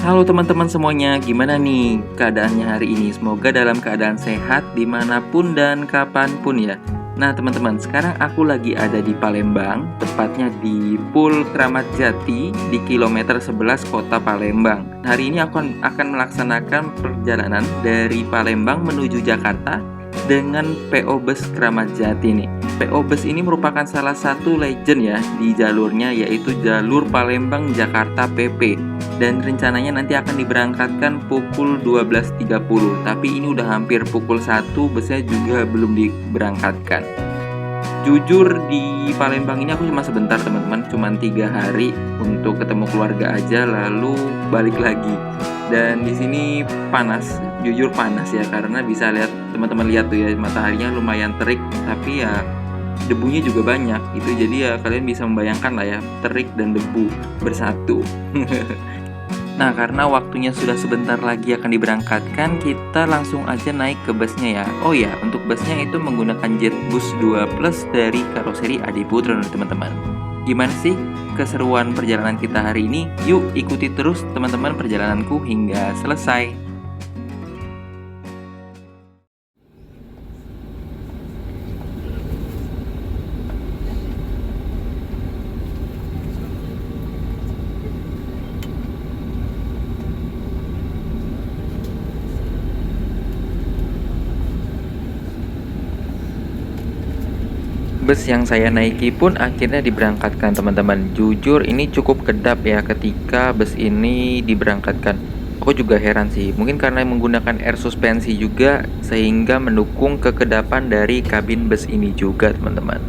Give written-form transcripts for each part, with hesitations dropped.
Halo teman-teman semuanya, gimana nih keadaannya hari ini? Semoga dalam keadaan sehat dimanapun dan kapanpun ya. Nah teman-teman, sekarang aku lagi ada di Palembang, tepatnya di Pul Kramat Jati di kilometer 11 kota Palembang. Hari ini aku akan melaksanakan perjalanan dari Palembang menuju Jakarta dengan PO Bus Kramat Jati nih. PO Bus ini merupakan salah satu legend ya di jalurnya, yaitu jalur Palembang Jakarta PP, dan rencananya nanti akan diberangkatkan pukul 12.30, tapi ini udah hampir pukul 1, busnya juga belum diberangkatkan. Jujur di Palembang ini aku cuma sebentar teman-teman, cuma 3 hari untuk ketemu keluarga aja lalu balik lagi. Dan di sini panas, jujur panas ya, karena bisa lihat teman-teman lihat tuh ya, mataharinya lumayan terik, tapi ya debunya juga banyak itu, jadi ya kalian bisa membayangkan lah ya, terik dan debu bersatu. Nah, karena waktunya sudah sebentar lagi akan diberangkatkan, kita langsung aja naik ke busnya ya. Oh ya, untuk busnya itu menggunakan Jetbus 2 Plus dari karoseri Adi Putra teman-teman. Gimana sih keseruan perjalanan kita hari ini? Yuk ikuti terus teman-teman perjalananku hingga selesai. Bus yang saya naiki pun akhirnya diberangkatkan teman-teman. Jujur ini cukup kedap ya ketika bus ini diberangkatkan. Aku juga heran sih, mungkin karena menggunakan air suspensi juga sehingga mendukung kekedapan dari kabin bus ini juga teman-teman.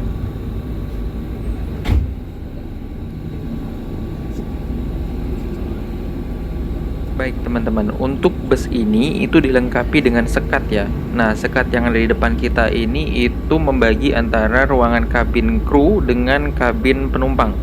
Baik teman-teman, untuk bus ini itu dilengkapi dengan sekat ya. Nah, sekat yang ada di depan kita ini itu membagi antara ruangan kabin kru dengan kabin penumpang.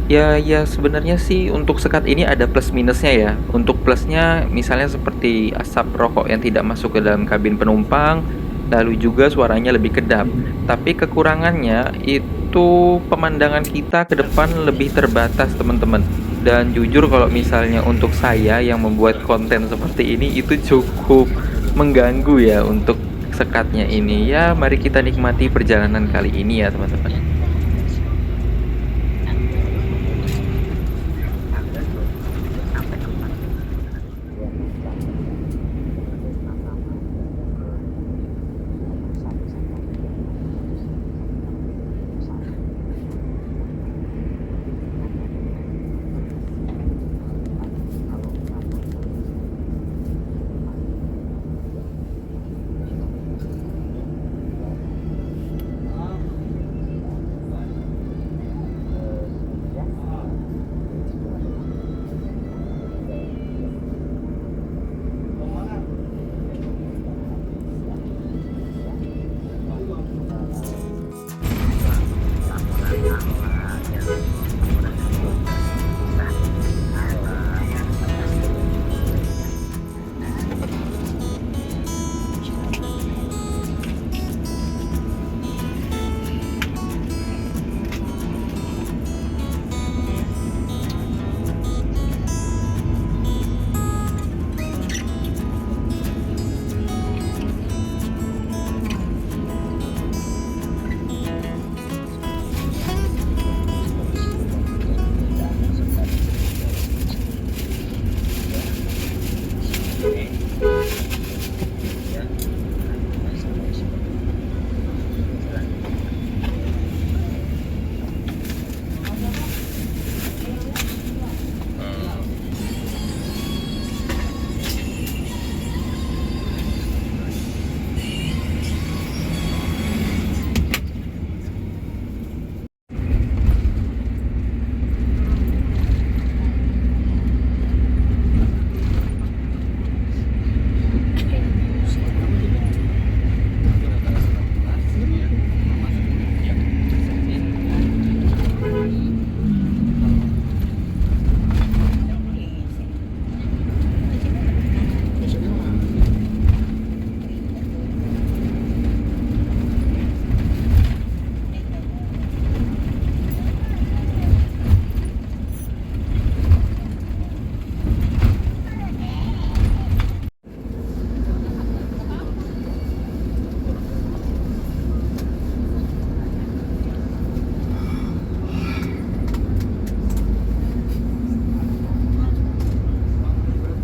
Ya sebenarnya sih untuk sekat ini ada plus minusnya ya. Untuk plusnya misalnya seperti asap rokok yang tidak masuk ke dalam kabin penumpang, lalu juga suaranya lebih kedap. Tapi kekurangannya itu pemandangan kita ke depan lebih terbatas teman-teman. Dan jujur kalau misalnya untuk saya yang membuat konten seperti ini itu cukup mengganggu ya untuk sekatnya ini. Ya mari kita nikmati perjalanan kali ini ya teman-teman.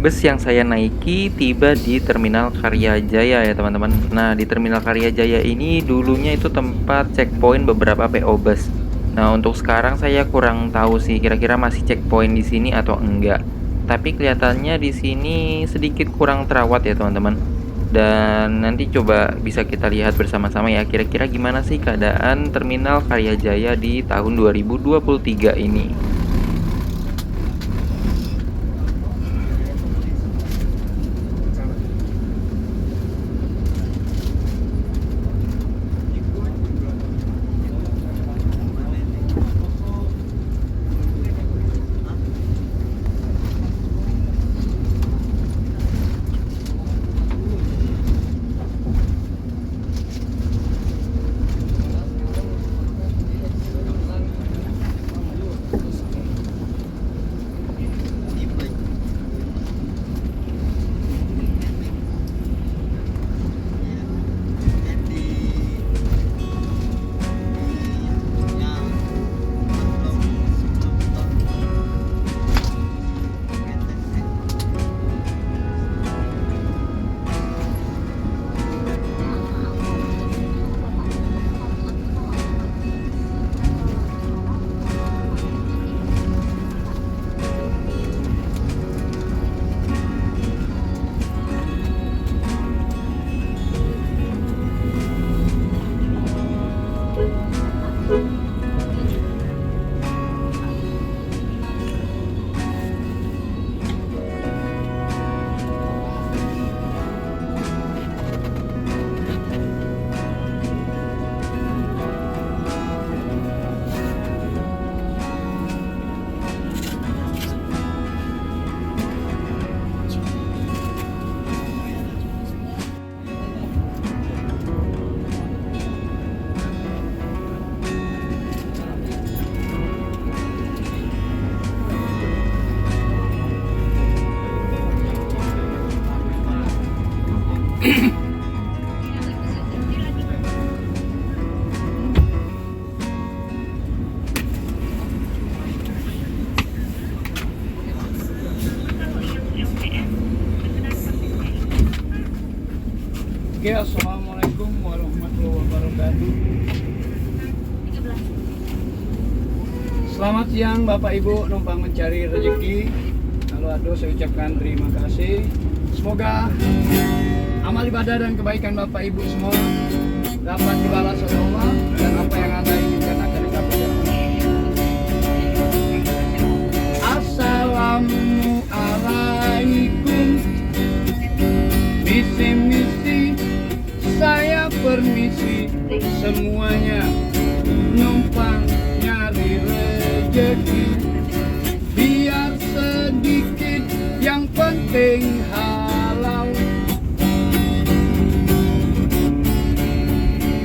Bus yang saya naiki tiba di Terminal Karyajaya ya teman-teman. Nah, di Terminal Karyajaya ini dulunya itu tempat checkpoint beberapa PO bus. Nah, untuk sekarang saya kurang tahu sih kira-kira masih checkpoint di sini atau enggak. Tapi kelihatannya di sini sedikit kurang terawat ya teman-teman. Dan nanti coba bisa kita lihat bersama-sama ya kira-kira gimana sih keadaan Terminal Karyajaya di tahun 2023 ini. Oke, assalamualaikum warahmatullahi wabarakatuh. Selamat siang Bapak Ibu numpang mencari rezeki. Kalau ada saya ucapkan terima kasih. Semoga amal ibadah dan kebaikan Bapak Ibu semua dapat dibalas oleh Allah dan apa yang Anda inginkan akan didapat. Assalamualaikum. Misi-misi saya permisi semuanya, numpang nyari rezeki, biar sedikit yang penting halal.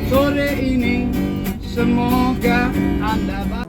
Sore ini semoga Anda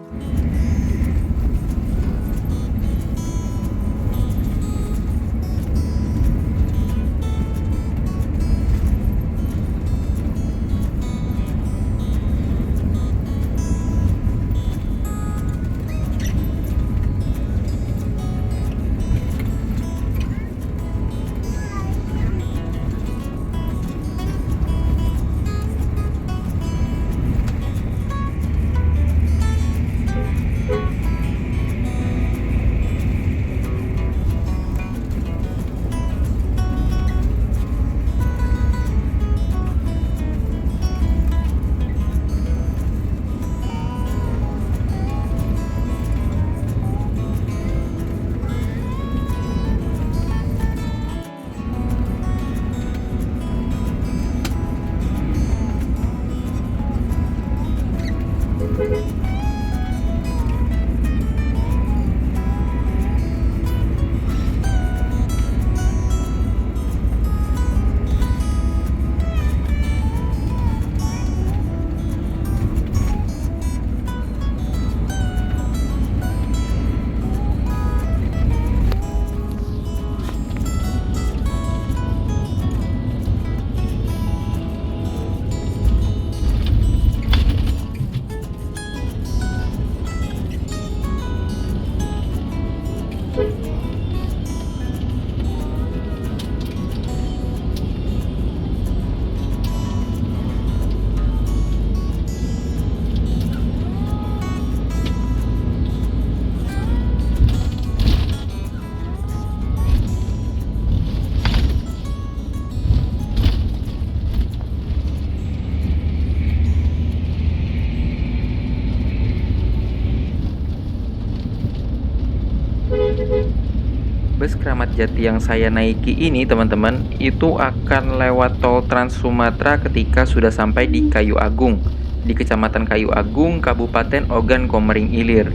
Kramat Jati yang saya naiki ini teman-teman, itu akan lewat tol Trans Sumatera ketika sudah sampai di Kayu Agung, di Kecamatan Kayu Agung, Kabupaten Ogan Komering Ilir.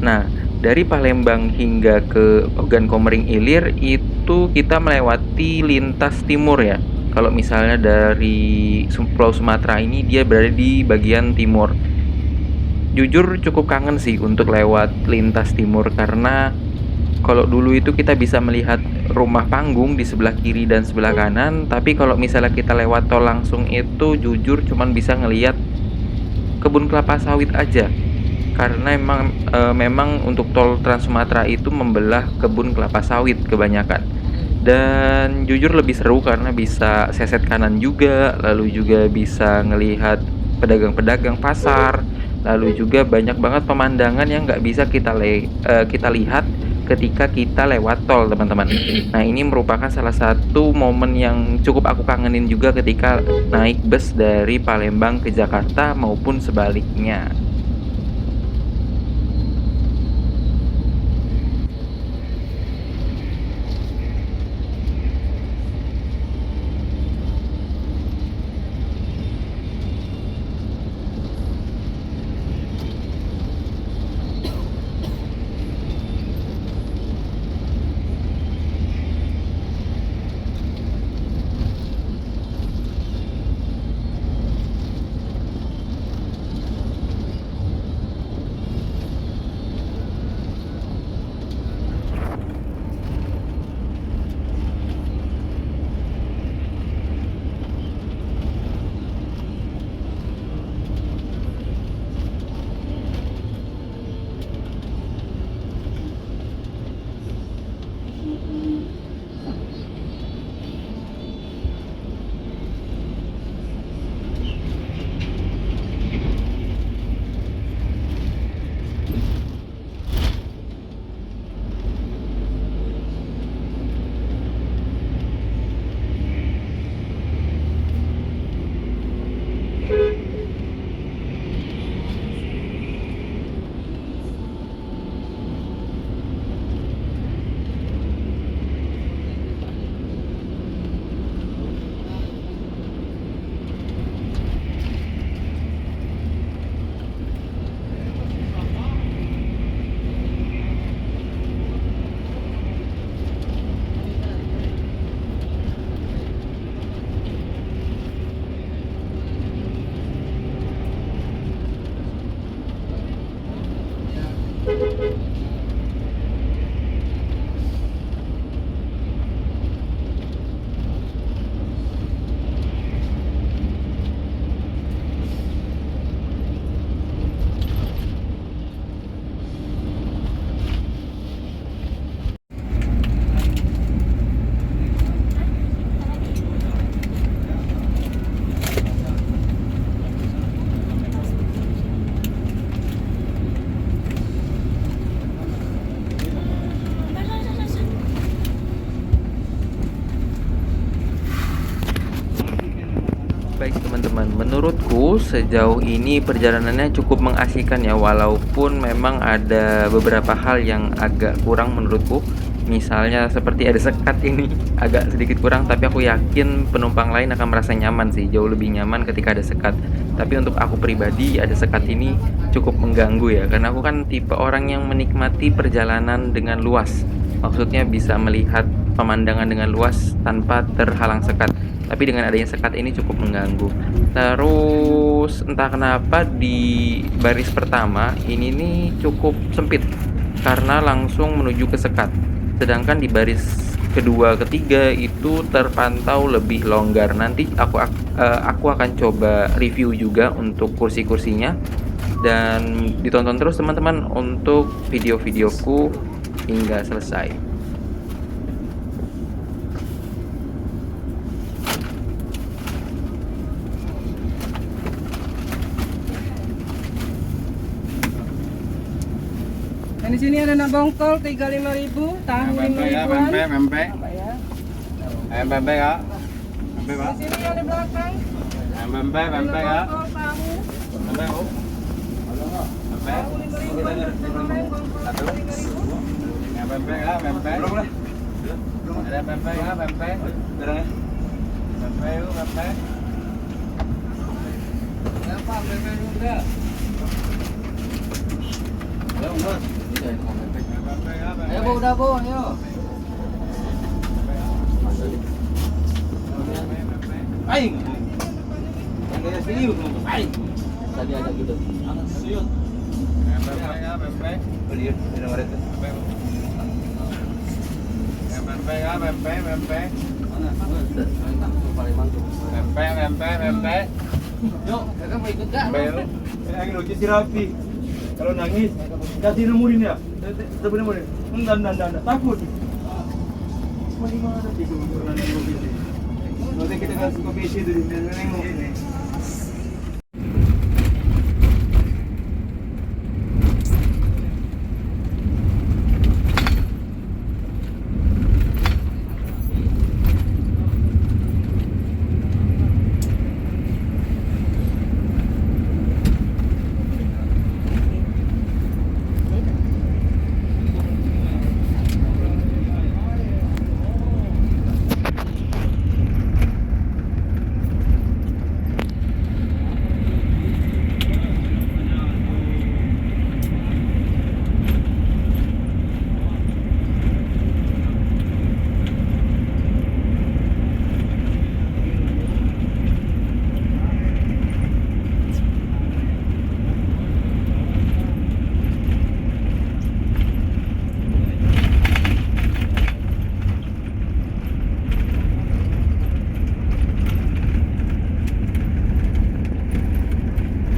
Nah, dari Palembang hingga ke Ogan Komering Ilir itu kita melewati lintas timur ya. Kalau misalnya dari Pulau Sumatera ini dia berada di bagian timur. Jujur cukup kangen sih untuk lewat lintas timur karena kalau dulu itu kita bisa melihat rumah panggung di sebelah kiri dan sebelah kanan, tapi kalau misalnya kita lewat tol langsung itu jujur cuman bisa ngelihat kebun kelapa sawit aja. Karena memang untuk tol Trans Sumatera itu membelah kebun kelapa sawit kebanyakan. Dan jujur lebih seru karena bisa seset kanan juga, lalu juga bisa ngelihat pedagang-pedagang pasar, lalu juga banyak banget pemandangan yang nggak bisa kita lihat ketika kita lewat tol, teman-teman. Nah, ini merupakan salah satu momen yang cukup aku kangenin juga ketika naik bus dari Palembang ke Jakarta maupun sebaliknya. Baik teman-teman, menurutku sejauh ini perjalanannya cukup mengasihkan ya, walaupun memang ada beberapa hal yang agak kurang menurutku. Misalnya seperti ada sekat ini agak sedikit kurang, tapi aku yakin penumpang lain akan merasa nyaman sih, jauh lebih nyaman ketika ada sekat. Tapi untuk aku pribadi ada sekat ini cukup mengganggu ya, karena aku kan tipe orang yang menikmati perjalanan dengan luas. Maksudnya bisa melihat pemandangan dengan luas tanpa terhalang sekat. Tapi dengan adanya sekat ini cukup mengganggu. Terus entah kenapa di baris pertama ini nih cukup sempit karena langsung menuju ke sekat. Sedangkan di baris kedua, ketiga itu terpantau lebih longgar. Nanti aku akan coba review juga untuk kursi-kursinya dan ditonton terus teman-teman untuk video-videoku hingga selesai. Dan di sini ada nak bongkol 35.000, tahu 5.000-an. Pempek. Apa ya? Pempek ya. Pempek Di Pak. sini ada belakang. Pempek ya. Bongkol tahu. Pempek Bu. Pempek. Tahu 5.000-an. Goreng bongkol Satu. 5.000. Pempek ya, pempek. Ada pempek ya, pempek. Sekarang ya. Pempek yuk, pempek. Berapa pempek udah? Ya, Mas. Pempek ya, pempek. Ayo Bu, udah Bu, ayo. Aing. Yang kayak serius ngomong aing. Tadi ada gitu. Anak serius. Pempek ya, pempek. Beli minum air itu. Pempek ya, pempek, pempek. Mana? Paling mantul. Pempek, pempek, pempek. Yuk, Kakak mau ikut gak? Pempek yuk. aing lucu si Rafi. Kalau nangis, kasih nemurin ya. Tapi nemurin. Enggak. Takut. Mau di mana sih kamu pernah nengok ini? Nanti kita kasih kopi isi tuh, nengok ini.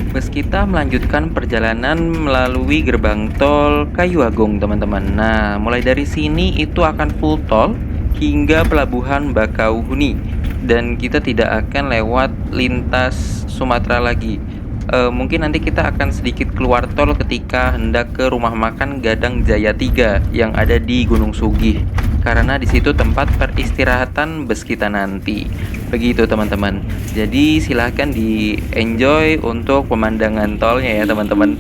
Bus kita melanjutkan perjalanan melalui gerbang tol Kayu Agung, teman-teman. Nah, mulai dari sini itu akan full tol hingga pelabuhan Bakauheni dan kita tidak akan lewat lintas Sumatera lagi. Mungkin nanti kita akan sedikit keluar tol ketika hendak ke rumah makan Gadang Jaya 3 yang ada di Gunung Sugih. Karena di situ tempat peristirahatan bus kita nanti. Begitu teman-teman. Jadi silahkan di enjoy untuk pemandangan tolnya ya teman-teman.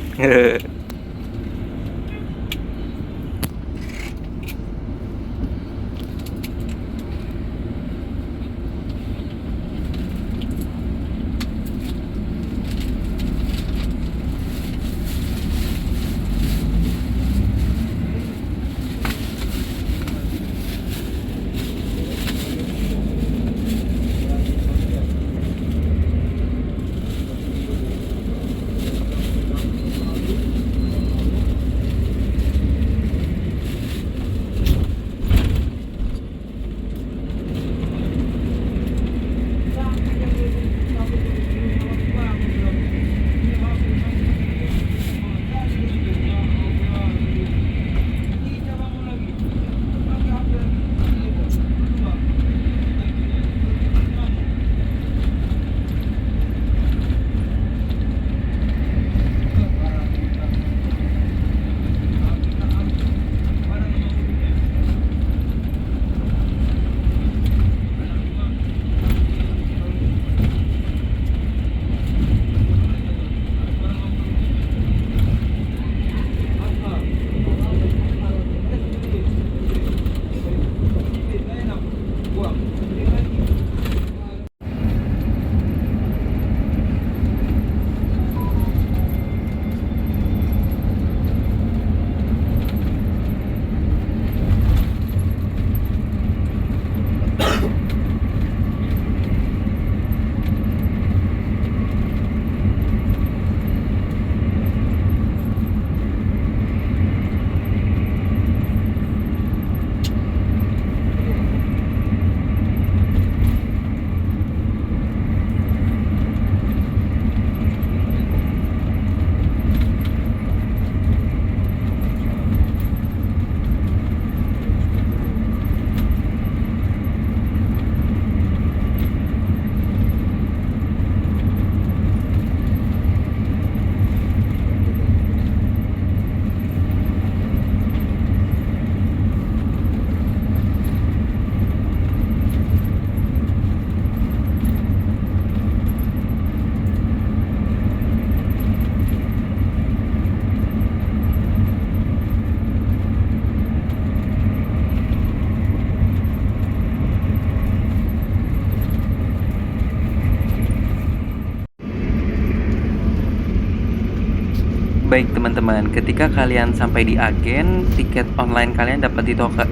Baik teman-teman, ketika kalian sampai di agen, tiket online kalian dapat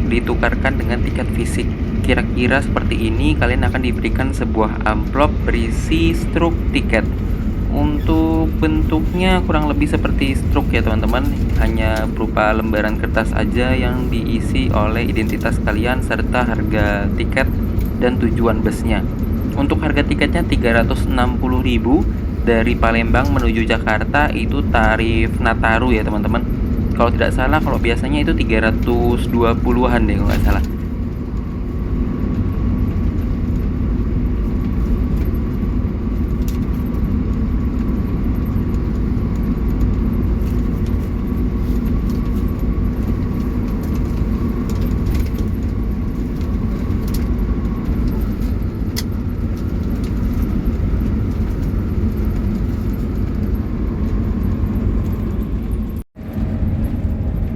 ditukarkan dengan tiket fisik. Kira-kira seperti ini, kalian akan diberikan sebuah amplop berisi struk tiket. Untuk bentuknya kurang lebih seperti struk ya teman-teman, hanya berupa lembaran kertas aja yang diisi oleh identitas kalian serta harga tiket dan tujuan busnya. Untuk harga tiketnya 360.000 dari Palembang menuju Jakarta, itu tarif Nataru ya teman-teman. Kalau tidak salah, kalau biasanya itu 320-an deh kalau nggak salah.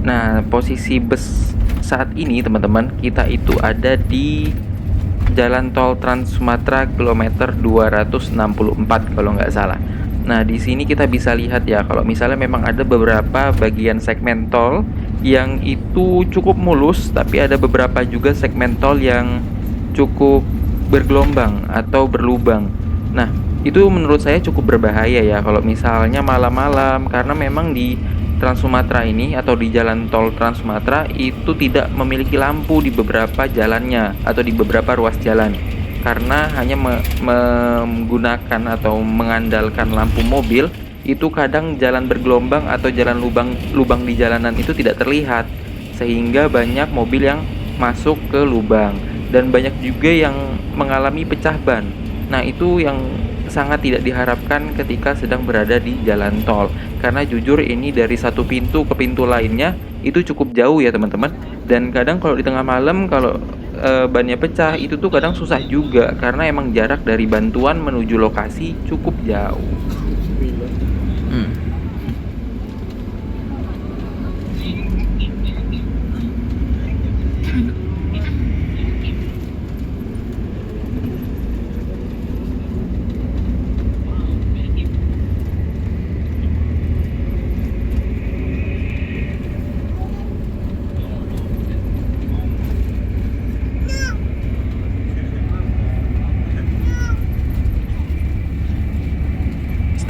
Nah, posisi bus saat ini teman-teman, kita itu ada di Jalan Tol Trans Sumatera kilometer 264 kalau nggak salah. Nah, di sini kita bisa lihat ya, kalau misalnya memang ada beberapa bagian segmen tol yang itu cukup mulus, tapi ada beberapa juga segmen tol yang cukup bergelombang atau berlubang. Nah, itu menurut saya cukup berbahaya ya kalau misalnya malam-malam, karena memang di Trans Sumatera ini atau di jalan tol Trans Sumatera itu tidak memiliki lampu di beberapa jalannya atau di beberapa ruas jalan, karena hanya menggunakan atau mengandalkan lampu mobil. Itu kadang jalan bergelombang atau jalan lubang di jalanan itu tidak terlihat, sehingga banyak mobil yang masuk ke lubang dan banyak juga yang mengalami pecah ban. Nah, itu yang sangat tidak diharapkan ketika sedang berada di jalan tol, karena jujur ini dari satu pintu ke pintu lainnya itu cukup jauh ya teman-teman. Dan kadang kalau di tengah malam, kalau bannya pecah, itu tuh kadang susah juga karena emang jarak dari bantuan menuju lokasi cukup jauh.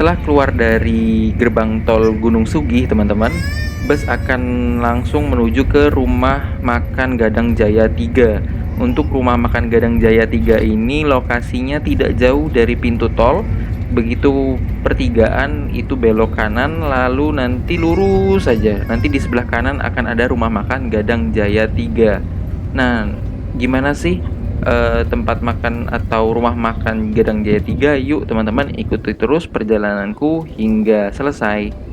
Setelah keluar dari gerbang tol Gunung Sugih teman-teman, bus akan langsung menuju ke Rumah Makan Gadang Jaya 3. Untuk Rumah Makan Gadang Jaya 3 ini lokasinya tidak jauh dari pintu tol. Begitu pertigaan itu belok kanan, lalu nanti lurus saja. Nanti di sebelah kanan akan ada Rumah Makan Gadang Jaya 3. Nah, gimana sih tempat makan atau rumah makan Gadang Jaya 3? Yuk teman-teman, ikuti terus perjalananku hingga selesai.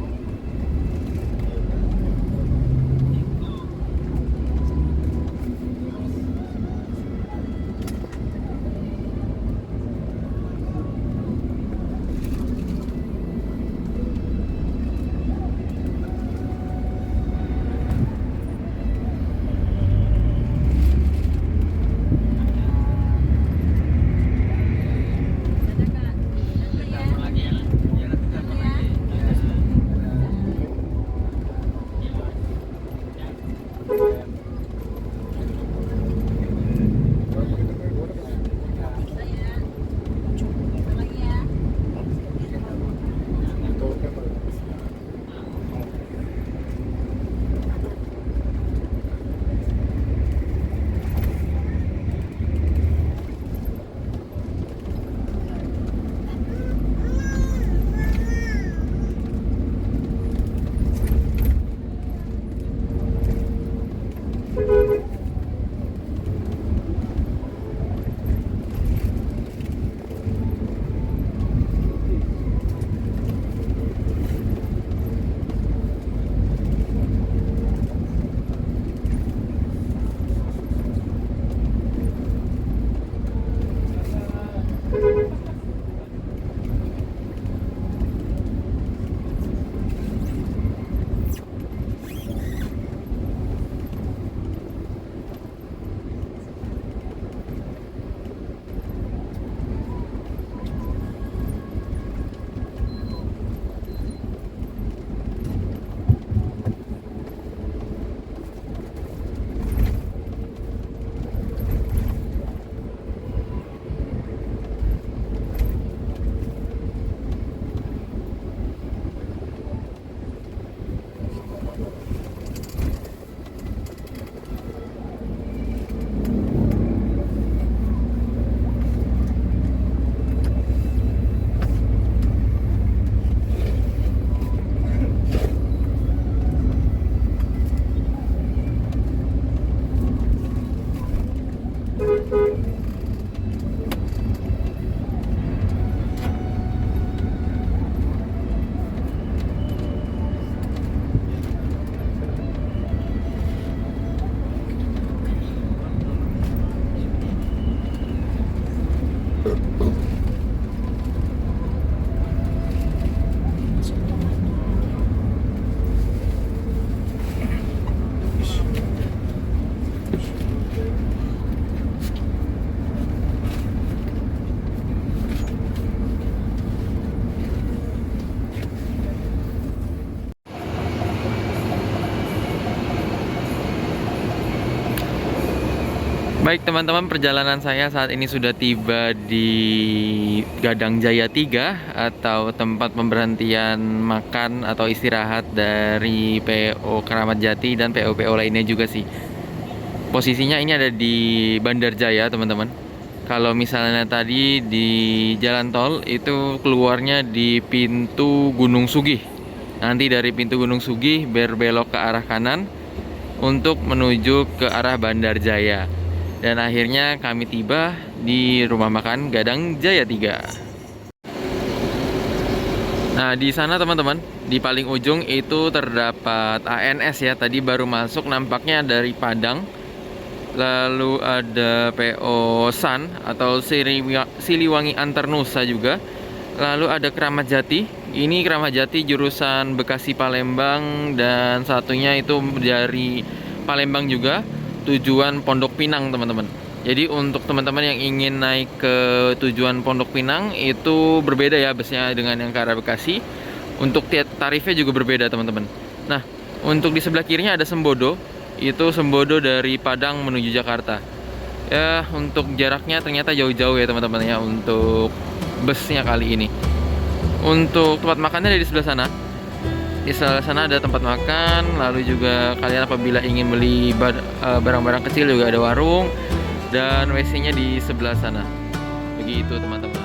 Baik teman-teman, perjalanan saya saat ini sudah tiba di Gadang Jaya 3 atau tempat pemberhentian makan atau istirahat dari PO Keramat Jati dan PO-PO lainnya juga sih. Posisinya ini ada di Bandar Jaya teman-teman. Kalau misalnya tadi di jalan tol itu keluarnya di pintu Gunung Sugih. Nanti dari pintu Gunung Sugih berbelok ke arah kanan untuk menuju ke arah Bandar Jaya. Dan akhirnya kami tiba di rumah makan Gadang Jaya 3. Nah, di sana teman-teman, di paling ujung itu terdapat ANS ya. Tadi baru masuk, nampaknya dari Padang. Lalu ada PO San atau Siliwangi Antar Nusa juga. Lalu ada Keramat Jati. Ini Keramat Jati jurusan Bekasi Palembang, dan satunya itu dari Palembang juga, tujuan Pondok Pinang teman-teman. Jadi untuk teman-teman yang ingin naik ke tujuan Pondok Pinang itu berbeda ya busnya dengan yang ke arah Bekasi. Untuk tarifnya juga berbeda teman-teman. Nah, untuk di sebelah kirinya ada Sembodo. Itu Sembodo dari Padang menuju Jakarta. Ya, untuk jaraknya ternyata jauh-jauh ya teman-teman ya untuk busnya kali ini. Untuk tempat makannya ada di sebelah sana. Di sebelah sana ada tempat makan, lalu juga kalian apabila ingin beli barang-barang kecil juga ada warung, dan WC-nya di sebelah sana. Begitu teman-teman.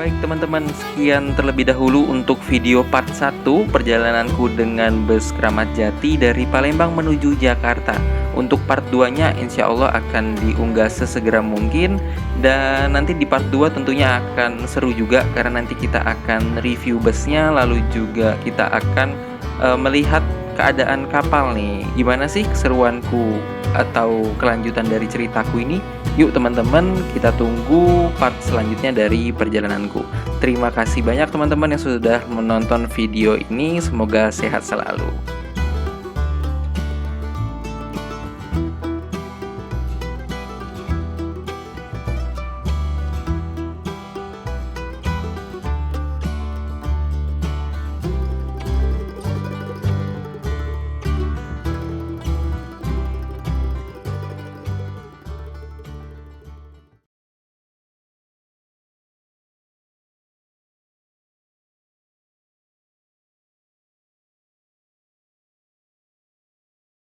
Baik teman-teman, sekian terlebih dahulu untuk video part 1 perjalananku dengan bus Keramat Jati dari Palembang menuju Jakarta. Untuk part 2-nya insya Allah akan diunggah sesegera mungkin. Dan nanti di part 2 tentunya akan seru juga, karena nanti kita akan review busnya, lalu juga kita akan melihat keadaan kapal nih. Gimana sih keseruanku atau kelanjutan dari ceritaku ini? Yuk teman-teman, kita tunggu part selanjutnya dari perjalananku. Terima kasih banyak teman-teman yang sudah menonton video ini. Semoga sehat selalu.